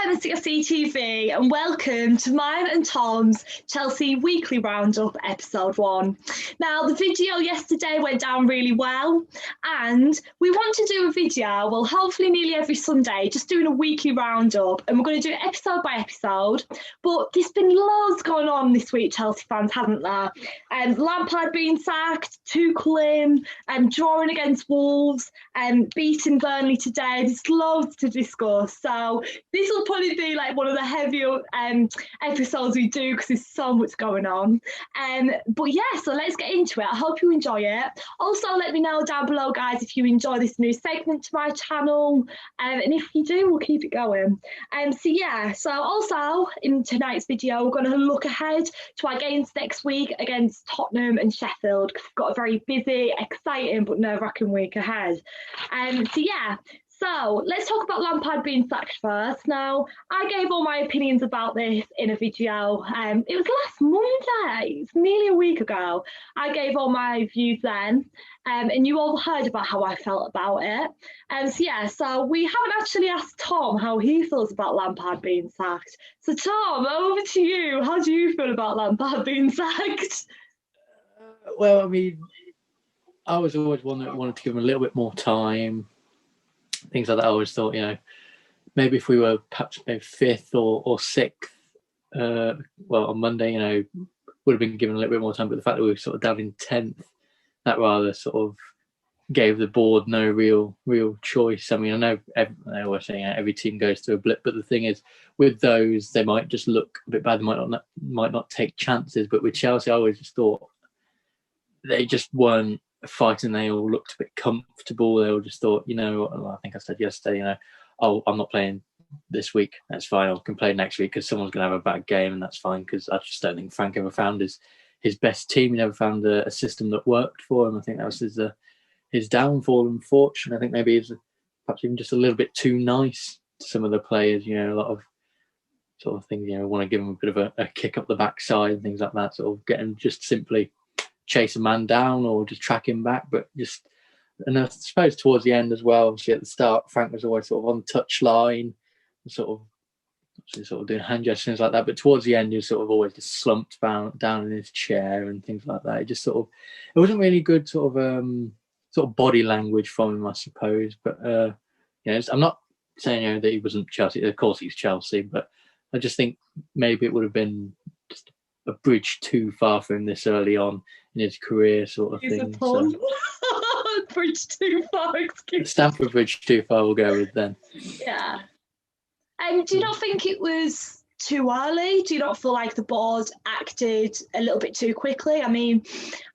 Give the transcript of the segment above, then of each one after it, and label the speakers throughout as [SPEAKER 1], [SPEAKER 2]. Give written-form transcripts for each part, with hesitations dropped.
[SPEAKER 1] Emma CFC and welcome to mine and Tom's Chelsea Weekly Roundup episode 1. Now, the video yesterday went down really well, and we want to do a video, well, hopefully nearly every Sunday, just doing a weekly roundup, and we're going to do it episode by episode. But there's been loads going on this week, Chelsea fans, hasn't there? Lampard being sacked, Tuchel in, drawing against Wolves, beating Burnley today. There's loads to discuss. So this will probably be like one of the heavier episodes we do because there's so much going on. But yeah, so let's get into it. I hope you enjoy it. Also, let me know down below, guys, if you enjoy this new segment to my channel. And if you do, we'll keep it going. So also in tonight's video, we're going to look ahead to our games next week against Tottenham and Sheffield, because we've got a very busy, exciting but nerve-wracking week ahead. So let's talk about Lampard being sacked first. Now, I gave all my opinions about this in a video. It was last Monday. It's nearly a week ago. I gave all my views then, and you all heard about how I felt about it. So we haven't actually asked Tom how he feels about Lampard being sacked. So Tom, over to you. How do you feel about Lampard being sacked?
[SPEAKER 2] Well, I mean, I was always one that wanted to give him a little bit more time. Things like that. I always thought, maybe if we were perhaps maybe 5th or 6th, on Monday, would have been given a little bit more time. But the fact that we were sort of down in 10th, that rather sort of gave the board no real choice. I mean, I know I was saying every team goes through a blip, but the thing is, with those, they might just look a bit bad. They might not take chances. But with Chelsea, I always just thought they just weren't fighting. They all looked a bit comfortable. They all just thought, I think I said yesterday, I'm not playing this week. That's fine. I can play next week because someone's going to have a bad game, and that's fine, because I just don't think Frank ever found his best team. He never found a system that worked for him. I think that was his downfall, unfortunately. I think maybe he's perhaps even just a little bit too nice to some of the players, a lot of sort of things, want to give him a bit of a kick up the backside and things like that, sort of get him just simply chase a man down or just track him back. And I suppose towards the end as well, obviously at the start, Frank was always sort of on the touch line, sort of doing hand gestures, things like that. But towards the end, he was sort of always just slumped down in his chair and things like that. It wasn't really good sort of body language from him, I suppose. But I'm not saying that he wasn't Chelsea. Of course, he's Chelsea, but I just think maybe it would have been just a bridge too far for him this early on in his career, sort of thing. So,
[SPEAKER 1] bridge too far, excuse
[SPEAKER 2] Stamford Bridge too far, we'll go with then.
[SPEAKER 1] Yeah. And do you not think it was too early? Do you not feel like the board acted a little bit too quickly? I mean,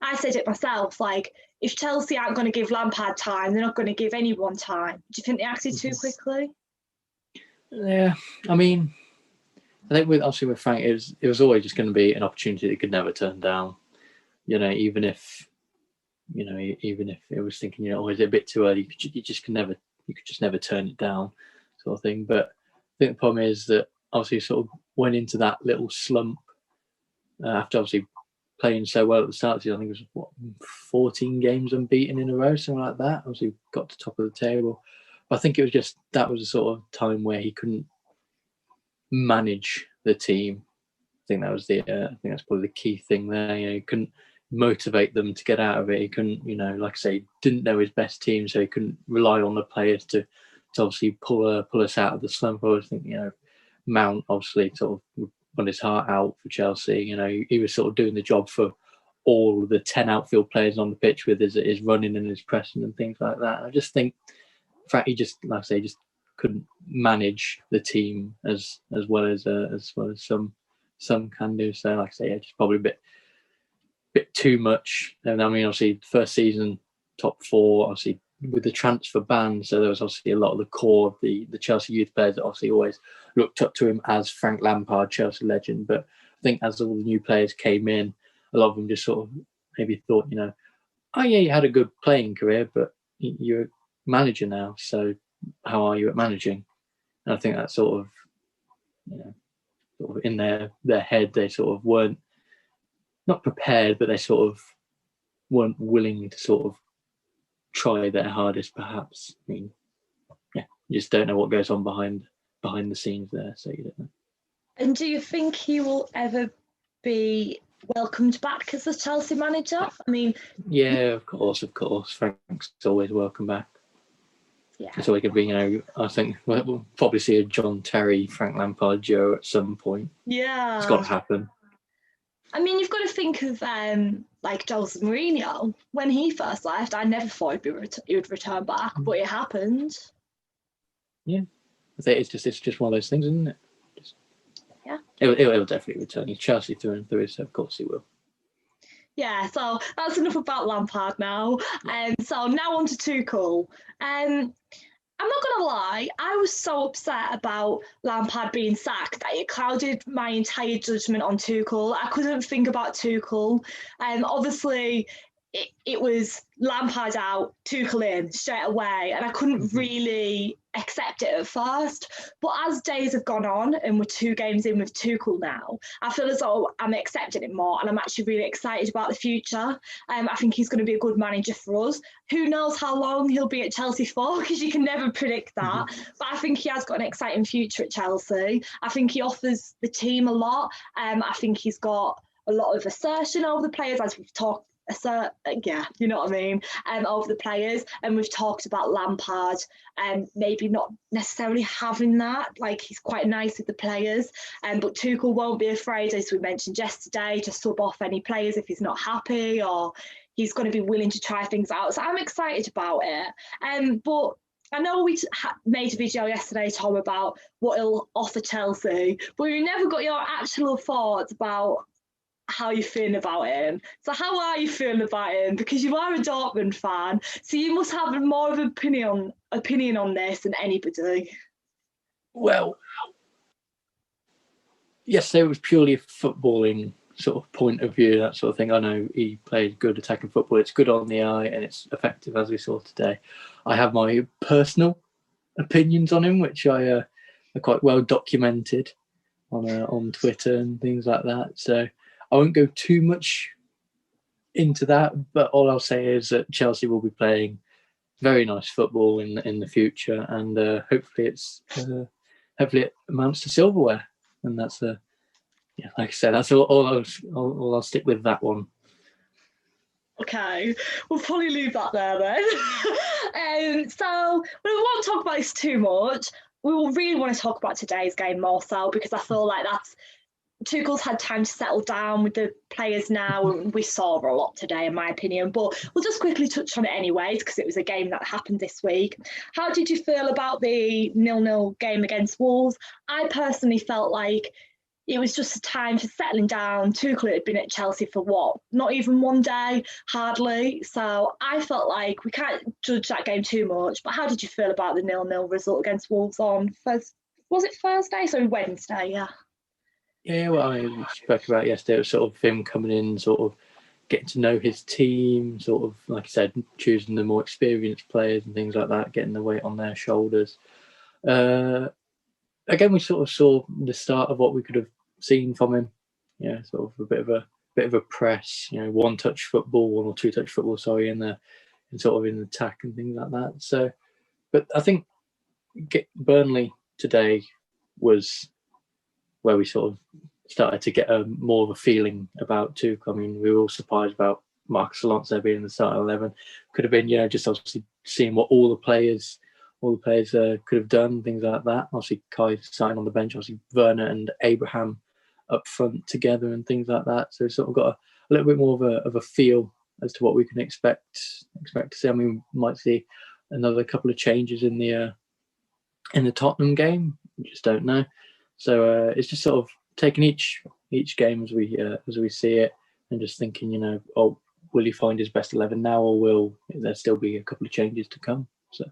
[SPEAKER 1] I said it myself, like, if Chelsea aren't going to give Lampard time, they're not going to give anyone time. Do you think they acted too quickly?
[SPEAKER 2] Yeah, I mean, I think with Frank, it was always just going to be an opportunity that he could never turn down. Even if it was thinking, is it a bit too early? You could just never turn it down, sort of thing. But I think the problem is that obviously sort of went into that little slump after obviously playing so well at the start. I think it was 14 games unbeaten in a row, something like that. Obviously got to top of the table. But I think it was just that was a sort of time where he couldn't manage the team. I think that was I think that's probably the key thing there. He couldn't motivate them to get out of it. He couldn't, like I say, didn't know his best team, so he couldn't rely on the players to obviously pull us out of the slump. I always think, Mount obviously sort of put his heart out for Chelsea. He was sort of doing the job for all the 10 outfield players on the pitch with his running and his pressing and things like that. I just think, in fact, he just, like I say, just couldn't manage the team as well as some can do. So, like I say, just probably a bit too much. And I mean, obviously, first season top 4, obviously with the transfer ban, so there was obviously a lot of the core of the Chelsea youth players that obviously always looked up to him as Frank Lampard, Chelsea legend. But I think as all the new players came in, a lot of them just sort of maybe thought, oh yeah, you had a good playing career, but you're a manager now, so how are you at managing? And I think that sort of in their head, they sort of weren't not prepared, but they sort of weren't willing to sort of try their hardest, perhaps. I mean, yeah, you just don't know what goes on behind behind the scenes there, so you don't know.
[SPEAKER 1] And do you think he will ever be welcomed back as the Chelsea manager? I mean,
[SPEAKER 2] yeah, of course. Frank's always welcome back.
[SPEAKER 1] Yeah,
[SPEAKER 2] it's always going to be, I think we'll probably see a John Terry, Frank Lampard duo at some point.
[SPEAKER 1] Yeah,
[SPEAKER 2] it's got to happen.
[SPEAKER 1] I mean, you've got to think of like Jose Mourinho. When he first left, I never thought he would return back, but it happened.
[SPEAKER 2] Yeah, I think it's just one of those things, isn't it?
[SPEAKER 1] Yeah,
[SPEAKER 2] it'll definitely return. He's Chelsea through and through, so of course he will.
[SPEAKER 1] Yeah, so that's enough about Lampard now. So now on to Tuchel. I'm not going to lie, I was so upset about Lampard being sacked that it clouded my entire judgment on Tuchel. I couldn't think about Tuchel. Obviously, it was Lampard out, Tuchel in straight away, and I couldn't really accept it at first. But as days have gone on and we're 2 games in with Tuchel now, I feel as though I'm accepting it more and I'm actually really excited about the future. I think he's going to be a good manager for us. Who knows how long he'll be at Chelsea for, because you can never predict that. But I think he has got an exciting future at Chelsea. I think he offers the team a lot. I think he's got a lot of assertion over the players, as we've talked. Yeah, you know what I mean, over the players, and we've talked about Lampard and maybe not necessarily having that, like he's quite nice with the players, but Tuchel won't be afraid, as we mentioned yesterday, to sub off any players if he's not happy, or he's going to be willing to try things out. So I'm excited about it. But I know we made a video yesterday, Tom, about what he'll offer Chelsea, but we never got your actual thoughts about how you feeling about him. So how are you feeling about him? Because you are a Dortmund fan, so you must have more of an opinion on this than anybody.
[SPEAKER 2] Well, yes, it was purely a footballing sort of point of view, that sort of thing. I know he played good attacking football. It's good on the eye and it's effective, as we saw today. I have my personal opinions on him, which are quite well documented on Twitter and things like that. So I won't go too much into that, but all I'll say is that Chelsea will be playing very nice football in the future, and hopefully it amounts to silverware. And that's like I said, that's all I'll stick with that one.
[SPEAKER 1] Okay, we'll probably leave that there then. So we won't talk about this too much. We will really want to talk about today's game more so, because I feel like Tuchel's had time to settle down with the players now. We saw a lot today, in my opinion, but we'll just quickly touch on it anyways, because it was a game that happened this week. How did you feel about the 0-0 game against Wolves? I personally felt like it was just a time for settling down. Tuchel had been at Chelsea for what? Not even one day, hardly. So I felt like we can't judge that game too much. But how did you feel about the 0-0 result against Wolves on Thursday? So Wednesday, yeah.
[SPEAKER 2] Yeah, well, we spoke about yesterday. It was sort of him coming in, sort of getting to know his team, sort of, like I said, choosing the more experienced players and things like that, getting the weight on their shoulders. Again, we sort of saw the start of what we could have seen from him. Yeah, sort of a bit of a press, one or two touch football, sorry, and sort of in attack and things like that. So, but I think Burnley today was where we sort of started to get more of a feeling about Tuchel. I mean, we were all surprised about Marcus Alonso being in the starting 11. Could have been, just obviously seeing what all the players could have done, things like that. Obviously, Kai starting on the bench, obviously Werner and Abraham up front together and things like that. So sort of got a little bit more of a feel as to what we can expect to see. I mean, we might see another couple of changes in the Tottenham game. We just don't know. So it's just sort of taking each game as we see it, and just thinking, will he find his best 11 now, or will there still be a couple of changes to come? So.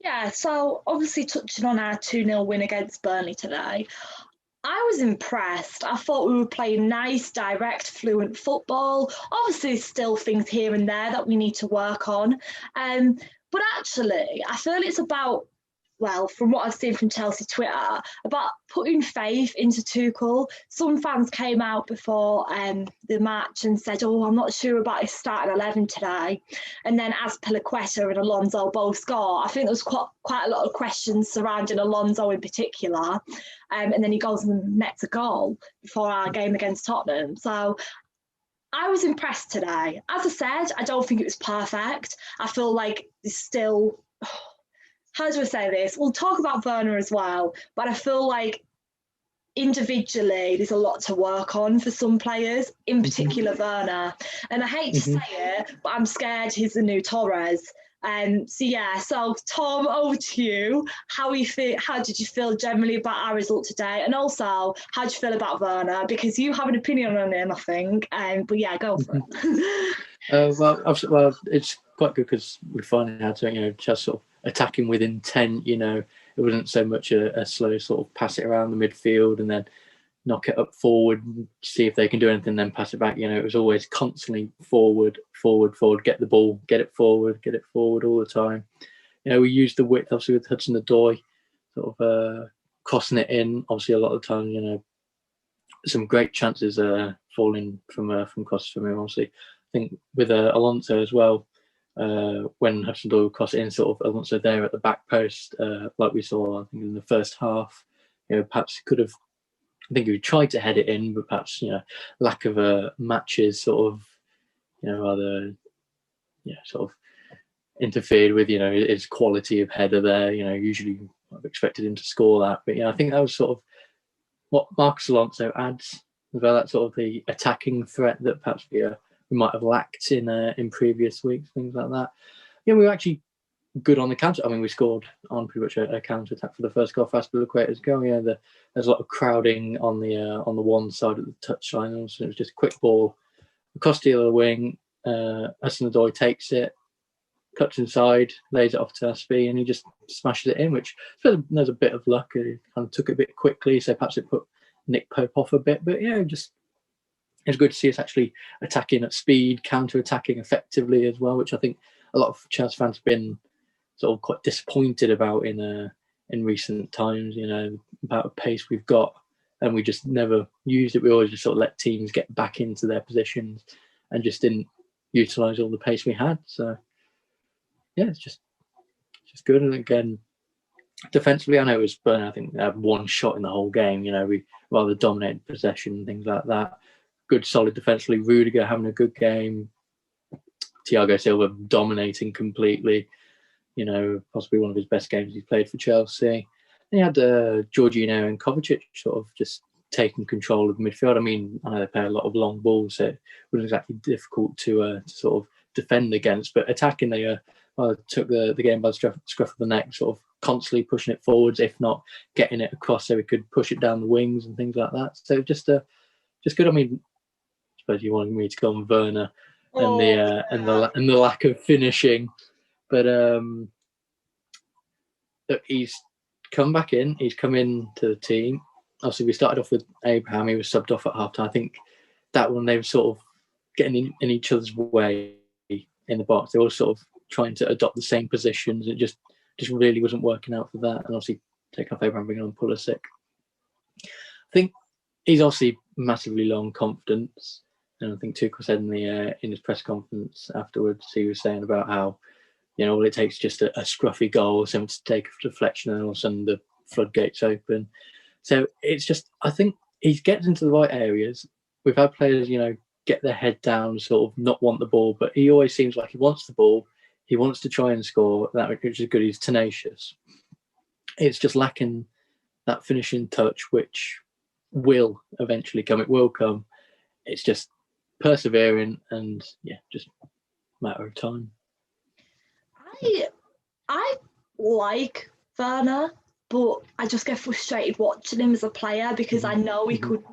[SPEAKER 1] Yeah, so obviously touching on our 2-0 win against Burnley today, I was impressed. I thought we were playing nice, direct, fluent football. Obviously, still things here and there that we need to work on. But actually, I feel it's about well, from what I've seen from Chelsea Twitter, about putting faith into Tuchel. Some fans came out before the match and said, "Oh, I'm not sure about his starting 11 today." And then as Piliqueta and Alonso both score, I think there was quite a lot of questions surrounding Alonso in particular. And then he goes and nets a goal before our game against Tottenham. So I was impressed today. As I said, I don't think it was perfect. I feel like there's still... How do I say this? We'll talk about Werner as well, but I feel like individually there's a lot to work on for some players, in particular Werner. And I hate to say it, but I'm scared he's the new Torres. So Tom, over to you. How did you feel generally about our result today? And also, how do you feel about Werner? Because you have an opinion on him, I think. But yeah, go for it.
[SPEAKER 2] Well, it's quite good because we finally had to, just sort of attacking with intent. It wasn't so much a slow sort of pass it around the midfield and then knock it up forward and see if they can do anything, then pass it back. It was always constantly forward, get the ball, get it forward all the time. We used the width, obviously, with Hudson-Odoi, sort of crossing it in. Obviously, a lot of the time, some great chances falling from crosses from him, obviously. I think with Alonso as well, when Hudson-Odoi would cross it in, sort of Alonso there at the back post, like we saw, I think, in the first half, perhaps could have, I think he tried to head it in, but perhaps, lack of matches sort of, either, sort of interfered with, his quality of header there. Usually I've expected him to score that. But, I think that was sort of what Marcos Alonso adds, about that sort of the attacking threat that perhaps we might have lacked in previous weeks, things like that. We were actually good on the counter. I mean, we scored on pretty much a counter attack for the first goal. Fast Piliqueta's goal. There's a lot of crowding on the one side of the touchline. So it was just a quick ball across the other wing. Hudson-Odoi takes it, cuts inside, lays it off to Aspi, and he just smashes it in. Which there's a bit of luck. He kind of took it a bit quickly, so perhaps it put Nick Pope off a bit. But just it's good to see us actually attacking at speed, counter-attacking effectively as well, which I think a lot of Chelsea fans have been sort of quite disappointed about in recent times, about the pace we've got, and we just never used it. We always just sort of let teams get back into their positions and just didn't utilise all the pace we had. So it's just good. And again, defensively, I know it was Werner, I think they had one shot in the whole game. We rather dominated possession, things like that. Good, solid defensively. Rudiger having a good game. Thiago Silva dominating completely. Possibly one of his best games he's played for Chelsea. And he had Jorginho and Kovacic sort of just taking control of the midfield. I mean, I know they play a lot of long balls, so it wasn't exactly difficult to sort of defend against. But attacking, they took the game by the scruff of the neck, sort of constantly pushing it forwards, if not getting it across so we could push it down the wings and things like that. So just good. I mean, I suppose you wanted me to go on Werner and the lack of finishing. But look, he's come back in. He's come in to the team. Obviously, we started off with Abraham. He was subbed off at half-time. I think that one they were sort of getting in each other's way in the box. They were sort of trying to adopt the same positions. It just really wasn't working out for that. And obviously, take off Abraham, bring on Pulisic. I think he's obviously massively low on confidence. And I think Tuchel said in his press conference afterwards, he was saying about how, all it takes is just a scruffy goal, something to take a deflection, and all of a sudden the floodgates open. So it's just, I think he gets into the right areas. We've had players, get their head down, sort of not want the ball, but he always seems like he wants the ball. He wants to try and score. That which is good. He's tenacious. It's just lacking that finishing touch, which will eventually come. It will come. It's just persevering and just a matter of time.
[SPEAKER 1] I like Werner, but I just get frustrated watching him as a player because I know he could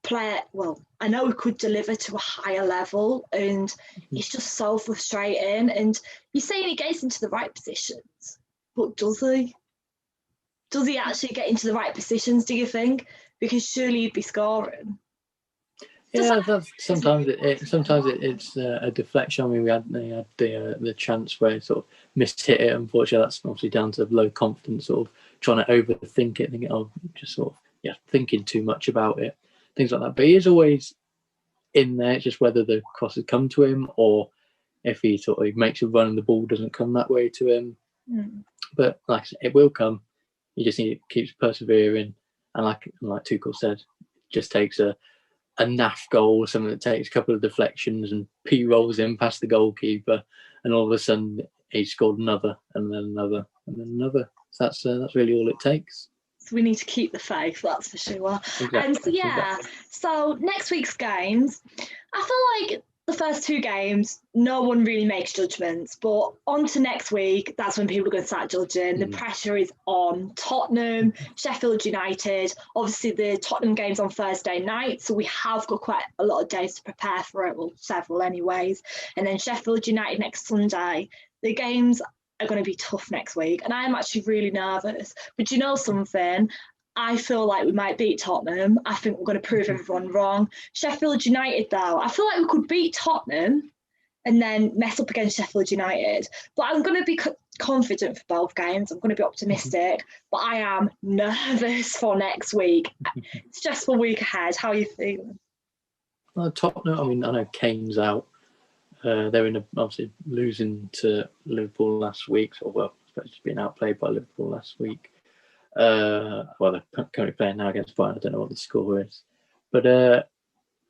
[SPEAKER 1] play well. I know he could deliver to a higher level, and it's just so frustrating. And you're saying he gets into the right positions, but does he? Does he actually get into the right positions, do you think? Because surely he'd be scoring.
[SPEAKER 2] Yeah, that's sometimes it's a deflection. I mean, they had the chance where it sort of mishit it. Unfortunately, that's obviously down to low confidence, sort of trying to overthink it, thinking, oh, just sort of thinking too much about it, things like that. But he is always in there. It's just whether the crosses come to him or if he sort of makes a run and the ball doesn't come that way to him. But like I said, it will come. You just need to keep persevering, and like Tuchel said, it just takes a naff goal, something that takes a couple of deflections, and P rolls in past the goalkeeper, and all of a sudden he scored another, and then another, and then another. So that's really all it takes.
[SPEAKER 1] So we need to keep the faith, that's for sure.
[SPEAKER 2] Exactly.
[SPEAKER 1] So next week's games, I feel like the first two games, no one really makes judgments, but on to next week, that's when people are going to start judging. The pressure is on. Tottenham, Sheffield United, obviously the Tottenham game's on Thursday night, so we have got quite a lot of days to prepare for it, well, several anyways. And then Sheffield United next Sunday. The games are going to be tough next week, and I'm actually really nervous. But you know something? I feel like we might beat Tottenham. I think we're going to prove everyone wrong. Sheffield United, though, I feel like we could beat Tottenham and then mess up against Sheffield United. But I'm going to be confident for both games. I'm going to be optimistic. But I am nervous for next week. Stressful week ahead. How are you feeling?
[SPEAKER 2] Well, Tottenham, I mean, I know Kane's out. They're obviously losing to Liverpool last week. So, well, I suppose it's been outplayed by Liverpool last week. Well, they're currently playing now against Brighton. I don't know what the score is, but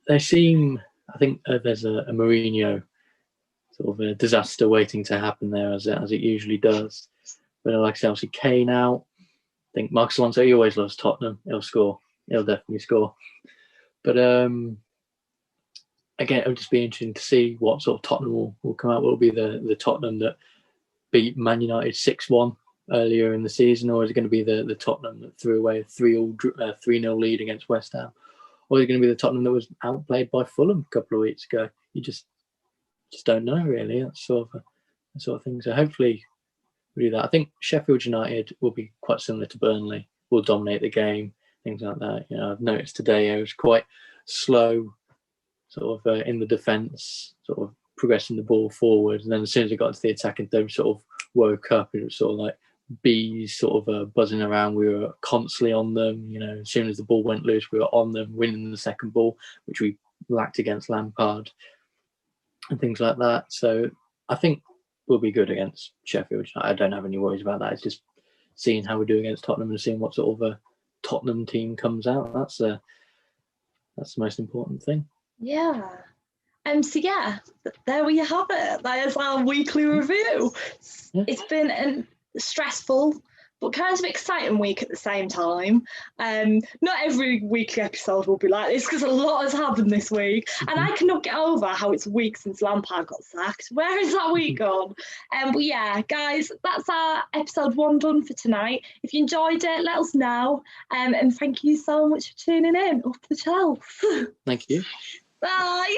[SPEAKER 2] they seem. I think there's a Mourinho sort of a disaster waiting to happen there, as it usually does. But like I said, obviously Kane out. I think Marcus Alonso, he always loves Tottenham. He'll score. He'll definitely score. But again, it'll just be interesting to see what sort of Tottenham will come out. Will it be the Tottenham that beat Man United 6-1 earlier in the season, or is it going to be the Tottenham that threw away a 3-0 lead against West Ham, or is it going to be the Tottenham that was outplayed by Fulham a couple of weeks ago? You just don't know, really. That's sort of thing. So hopefully we do that. I think Sheffield United will be quite similar to Burnley. Will dominate the game, things like that. You know, I've noticed today it was quite slow, sort of in the defence, sort of progressing the ball forward, and then as soon as it got to the attacking third, sort of woke up. It was sort of like bees sort of buzzing around. We were constantly on them. You know, as soon as the ball went loose, we were on them, winning the second ball, which we lacked against Lampard and things like that. So I think we'll be good against Sheffield. I don't have any worries about that. It's just seeing how we do against Tottenham and seeing what sort of a Tottenham team comes out. That's the most important thing.
[SPEAKER 1] Yeah. So there we have it. That is our weekly review. Yeah. It's been a stressful but kind of exciting week at the same time. Not every weekly episode will be like this because a lot has happened this week. And I cannot get over how it's a week since Lampard got sacked. Where is that week gone? But yeah, guys, that's our episode 1 done for tonight. If you enjoyed it, let us know. And thank you so much for tuning in. Up the shelf.
[SPEAKER 2] Thank you.
[SPEAKER 1] Bye.